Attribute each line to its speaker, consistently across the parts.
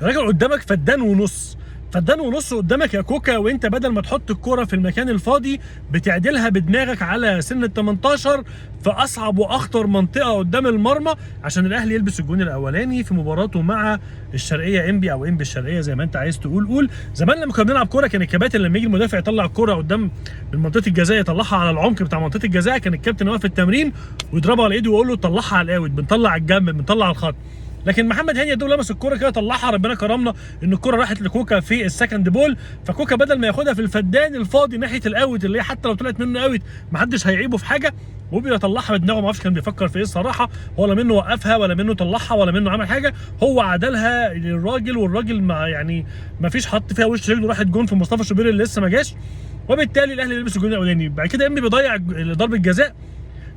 Speaker 1: الراجل قدامك فدان ونص، فدان ونص قدامك يا كوكا، وانت بدل ما تحط الكرة في المكان الفاضي بتعدلها بدماغك على سن ال 18 في اصعب واخطر منطقه قدام المرمى عشان الاهلي يلبس الجون الاولاني في مباراته مع الشرقيه انبي او انبي الشرقيه زي ما انت عايز تقول. قول زمان لما كنا بنلعب كوره كان الكباتن لما يجي المدافع يطلع الكوره قدام من منطقه الجزاء يطلعها على العمق بتاع منطقه الجزاء، كان الكابتن واقف في التمرين ويضربها على ايده ويقول له طلعها على الاوت، بنطلع على الجنب بنطلع على الخط. لكن محمد هاني دوب لمس الكوره كده طلعها، ربنا كرمنا ان الكوره راحت لكوكا في السكند بول، فكوكا بدل ما ياخدها في الفدان الفاضي ناحيه الاوت اللي هي حتى لو طلعت منه اوت محدش هيعيبه في حاجه، وبيطلعها بدماغه. ما اعرفش كان بيفكر في ايه الصراحه، ولا منه وقفها ولا منه طلعها ولا منه عمل حاجه، هو عدلها للراجل والراجل ما يعني ما فيش حط فيها وش رجله، راحت جون في مصطفى شوبير اللي لسه ما جاش، وبالتالي الاهلي يلبس الجون الاولاني. بعد كده انبي بيضيع ضربه جزاء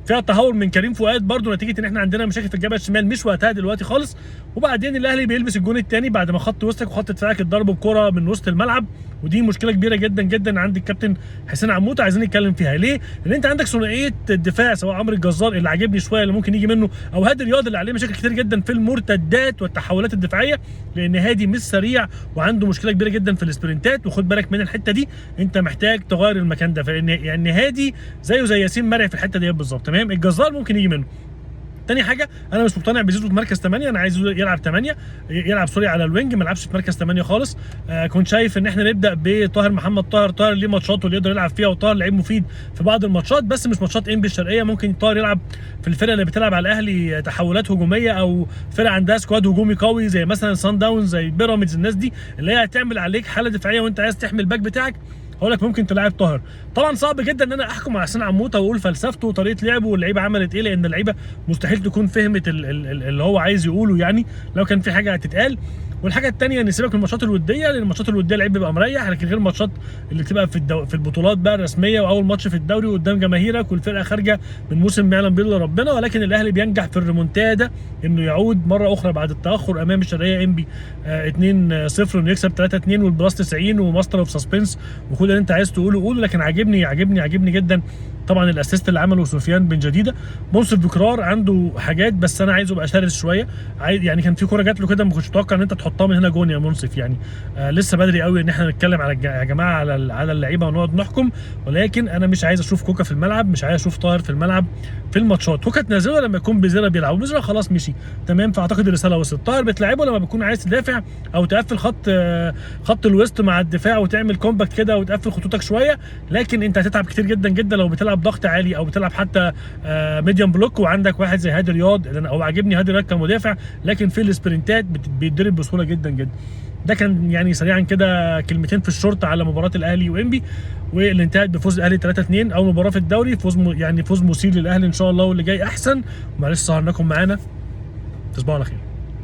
Speaker 1: فيها تهور من كريم فؤاد برضو نتيجه ان احنا عندنا مشاكل في الجبهه الشمال مش وقتها دلوقتي خالص، وبعدين الاهلي بيلبس الجون الثاني بعد ما خط وسطك وخط دفاعك اتضربوا بكره من وسط الملعب، ودي مشكله كبيره جدا جدا عند الكابتن حسين عموته عايزين نتكلم فيها. ليه؟ لان انت عندك ثنائيه الدفاع سواء عمرو الجزار اللي عاجبني شويه اللي ممكن يجي منه، او هادي رياض اللي عليه مشاكل كتير جدا في المرتدات والتحولات الدفاعيه، لان هادي مش سريع وعنده مشكله كبيره جدا في السبرنتات، وخد بالك من الحته دي انت محتاج تغير المكان ده، فان يعني هادي زيه زي ياسين مرعي في الحته دي بالظبط. تمام، الجزار ممكن يجي منه. تاني حاجه انا مش مقتنع بزيزو في مركز 8، انا عايزه يلعب 8 يلعب سوري على الوينج، ما يلعبش في مركز 8 خالص. كنت شايف ان احنا نبدا بطاهر محمد طاهر ليه ماتشات واللي يقدر يلعب فيها، وطاهر لعيب مفيد في بعض الماتشات بس مش ماتشات انبي الشرقيه. ممكن طاهر يلعب في الفرقه اللي بتلعب على الاهلي تحولات هجوميه او فرقه عندها سكواد هجومي قوي زي مثلا سان داونز زي بيراميدز، الناس دي اللي هي هتعمل عليك حاله دفاعيه وانت عايز تحمي الباك بتاعك، هقول لك ممكن تلعب طاهر. طبعا صعب جدا ان انا احكم على حسين عموته واقول فلسفته وطريقه لعبه واللعيبه عملت ايه، لان اللعيبه مستحيل تكون فهمت اللي هو عايز يقوله، يعني لو كان في حاجه هتتقال. والحاجه الثانيه ان سيبك من الماتشات الوديه، لان الماتشات الوديه اللعيب بيبقى مريح، لكن غير الماتشات اللي بتبقى في البطولات بقى الرسميه، واول ماتش في الدوري قدام جماهيرك والفرقه خارجه من موسم ما يعلم به الا ربنا، ولكن الاهلي بينجح في الريمونتادا انه يعود مره اخرى بعد التاخر امام الشرقيه انبي 2-0 انه يكسب 3-2 والبلاس 90 وماستر اوف سسبنس وكل اللي انت عايز تقوله قوله. لكن عاجبني جدا طبعا الاسيست اللي عمله سفيان بن جديده. منصف بكرار عنده حاجات بس انا عايزه يبقى شرس شويه، يعني كان في كوره جات له كده ما كنتش متوقع ان انت تحطها من هنا جون يا منصف، يعني لسه بدري قوي ان احنا نتكلم على يا جماعه على اللعيبه ونقعد نحكم، ولكن انا مش عايز اشوف كوكا في الملعب، مش عايز اشوف طاهر في الملعب في الماتشات. كوكا تنزله لما يكون بيزيرا بيلعب، وبيزيرا خلاص مشي تمام، فاعتقد الرساله وصلت. طاهر بتلعبه لما بتكون عايز تدافع او تقفل خط الوسط مع الدفاع وتعمل كومباكت كده وتقفل خطوطك شويه، لكن انت هتتعب كتير جدا جدا لو بتلعب ضغط عالي او بتلعب حتى ميديوم بلوك وعندك واحد زي هادي رياض. هو عاجبني هادي رياض كمدافع، لكن في السبرنتات بيتضرب بسهوله جدا جدا. ده كان يعني سريعا كده كلمتين في الشورت على مباراه الاهلي وانبي، واللي انتهت بفوز الاهلي 3-2 اول مباراه في الدوري، فوز مثير للاهلي ان شاء الله واللي جاي احسن. ومعلش سهرناكم معانا، تصبحوا على خير.